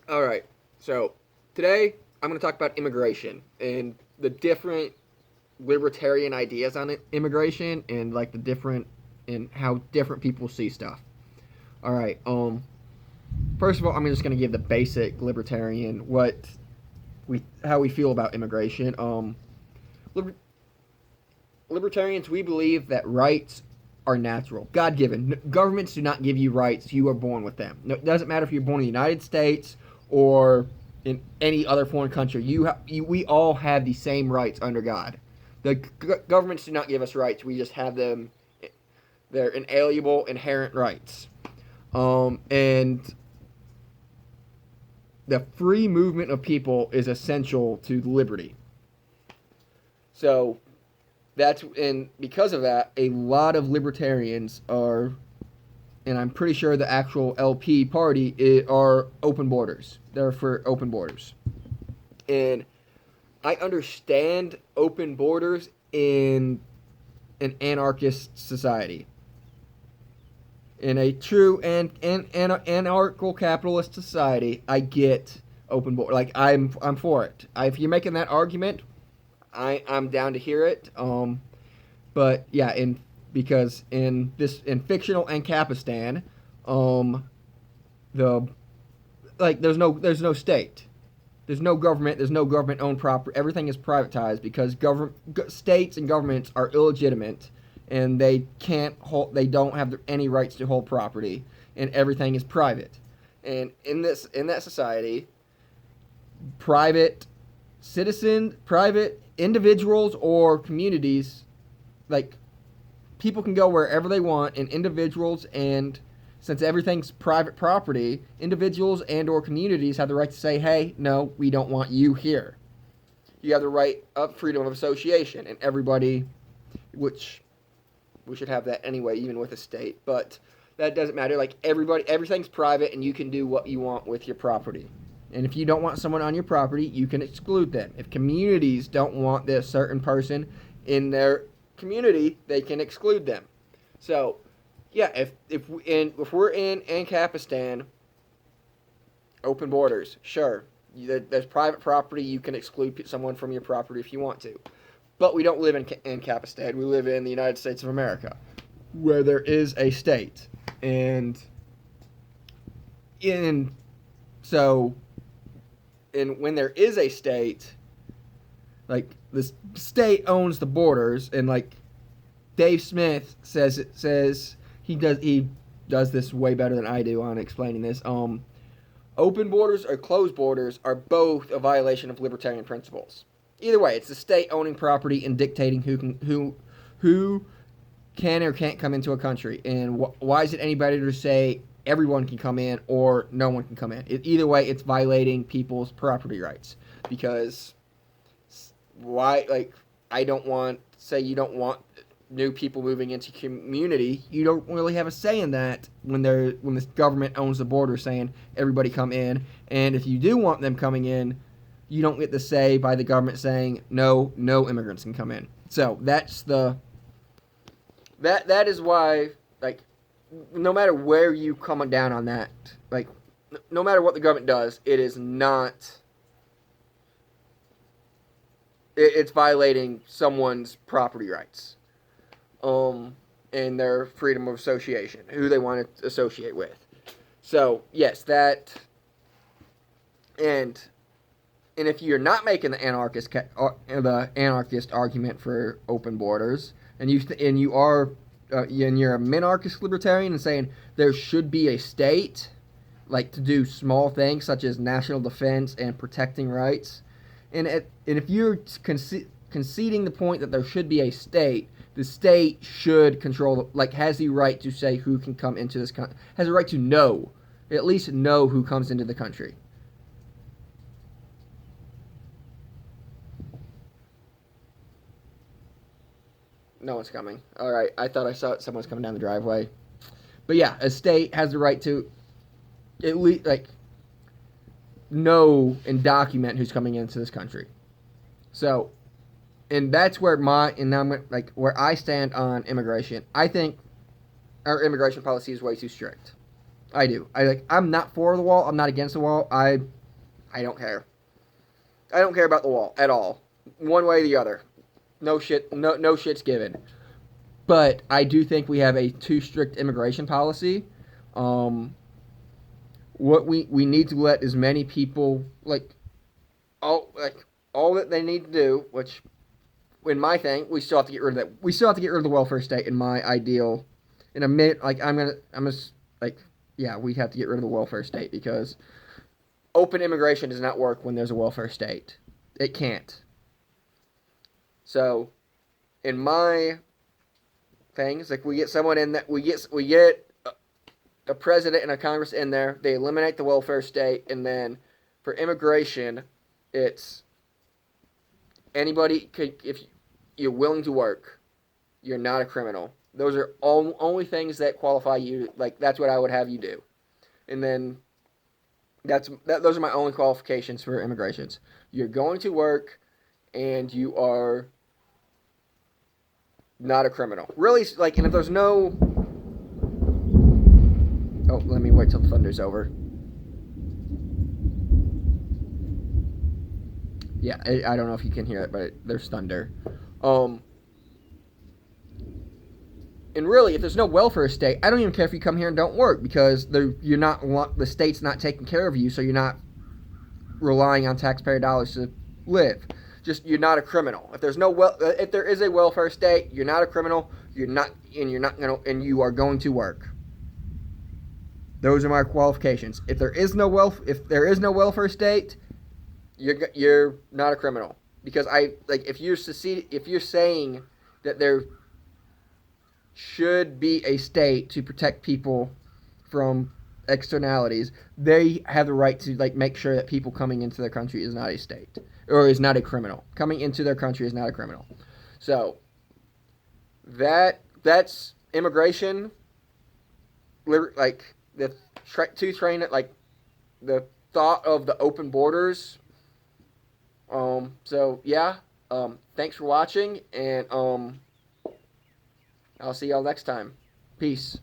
All right. So today I'm going to talk about immigration and the different libertarian ideas on immigration and like the different and how different people see stuff. All right. First of all, I'm just going to give the basic libertarian what we how we feel about immigration. Liber- Libertarians, we believe that rights are natural, God given. Governments do not give you rights; you are born with them. No, it doesn't matter if you're born in the United States or in any other foreign country. We all have the same rights under God. The governments do not give us rights; we just have them. They're inalienable, inherent rights. And the free movement of people is essential to liberty. So and because of that, a lot of libertarians are, and I'm pretty sure the actual LP party are open borders. They're for open borders, and I understand open borders in an anarchist society. In a true and anarchical capitalist society, I get open border. Like I'm for it. If you're making that argument, I'm down to hear it. But yeah, in fictional Ancapistan, the there's no state, there's no government, there's no government owned property. Everything is privatized because states and governments are illegitimate, and they don't have any rights to hold property, and everything is private. And in that society, private private individuals or communities, like people can go wherever they want, and individuals, and since everything's private property, individuals and or communities have the right to say, hey, no, we don't want you here. You have the right of freedom of association, and everybody, which we should have that anyway, even with a state, but that doesn't matter. Like everything's private, and you can do what you want with your property. And if you don't want someone on your property, you can exclude them. If communities don't want this certain person in their community, they can exclude them. So, yeah, if we're in Ancapistan, open borders, sure. There's private property. You can exclude someone from your property if you want to. But we don't live in Ancapistan. We live in the United States of America, where there is a state, and so when there is a state, like the state owns the borders, and like Dave Smith says he does this way better than I do on explaining this. Open borders or closed borders are both a violation of libertarian principles. Either way, it's the state owning property and dictating who can or can't come into a country. And why is it any better to say everyone can come in or no one can come in? Either way, it's violating people's property rights. Because why? Like, you don't want new people moving into community. You don't really have a say in that when the government owns the border, saying everybody come in. And if you do want them coming in, you don't get the say by the government saying no immigrants can come in. So that is why, like, no matter where you come down on that, like, no matter what the government does, it's violating someone's property rights, and their freedom of association, who they want to associate with. So yes, and if you're not making the anarchist argument for open borders, and you're a minarchist libertarian and saying there should be a state, like to do small things such as national defense and protecting rights, and if you're conceding the point that there should be a state, the state should control, like, has the right to say who can come into this country, has the right to at least know who comes into the country. No one's coming. All right, I thought I saw someone's coming down the driveway. But yeah, a state has the right to at least, like, know and document who's coming into this country. So, and that's where where I stand on immigration. I think our immigration policy is way too strict. I do. I'm not for the wall. I'm not against the wall. I don't care. I don't care about the wall at all. One way or the other. No shit. No shit's given. But I do think we have a too strict immigration policy. What we need to let as many people all that they need to do, which in my thing, we still have to get rid of that. We still have to get rid of the welfare state in my ideal. In a minute, we have to get rid of the welfare state because open immigration does not work when there's a welfare state. It can't. So, in my things, like we get someone in that we get a president and a Congress in there. They eliminate the welfare state, and then for immigration, it's anybody if you're willing to work, you're not a criminal. Those are only things that qualify you. Like that's what I would have you do, and then those are my only qualifications for immigrations. You're going to work, and you are not a criminal. Really, and if there's no... Oh, let me wait till the thunder's over. Yeah, I don't know if you can hear it, but there's thunder. And really, if there's no welfare state, I don't even care if you come here and don't work because the state's not taking care of you, so you're not relying on taxpayer dollars to live. Just you're not a criminal. If there is a welfare state, you're not a criminal. You are going to work. Those are my qualifications. If there is no welfare state, you're not a criminal. Because if you're saying that there should be a state to protect people from externalities, they have the right to make sure that people coming into their country is not a state or is not a criminal. Coming into their country is not a criminal. So that's immigration. The thought of the open borders. Thanks for watching, and I'll see y'all next time. Peace.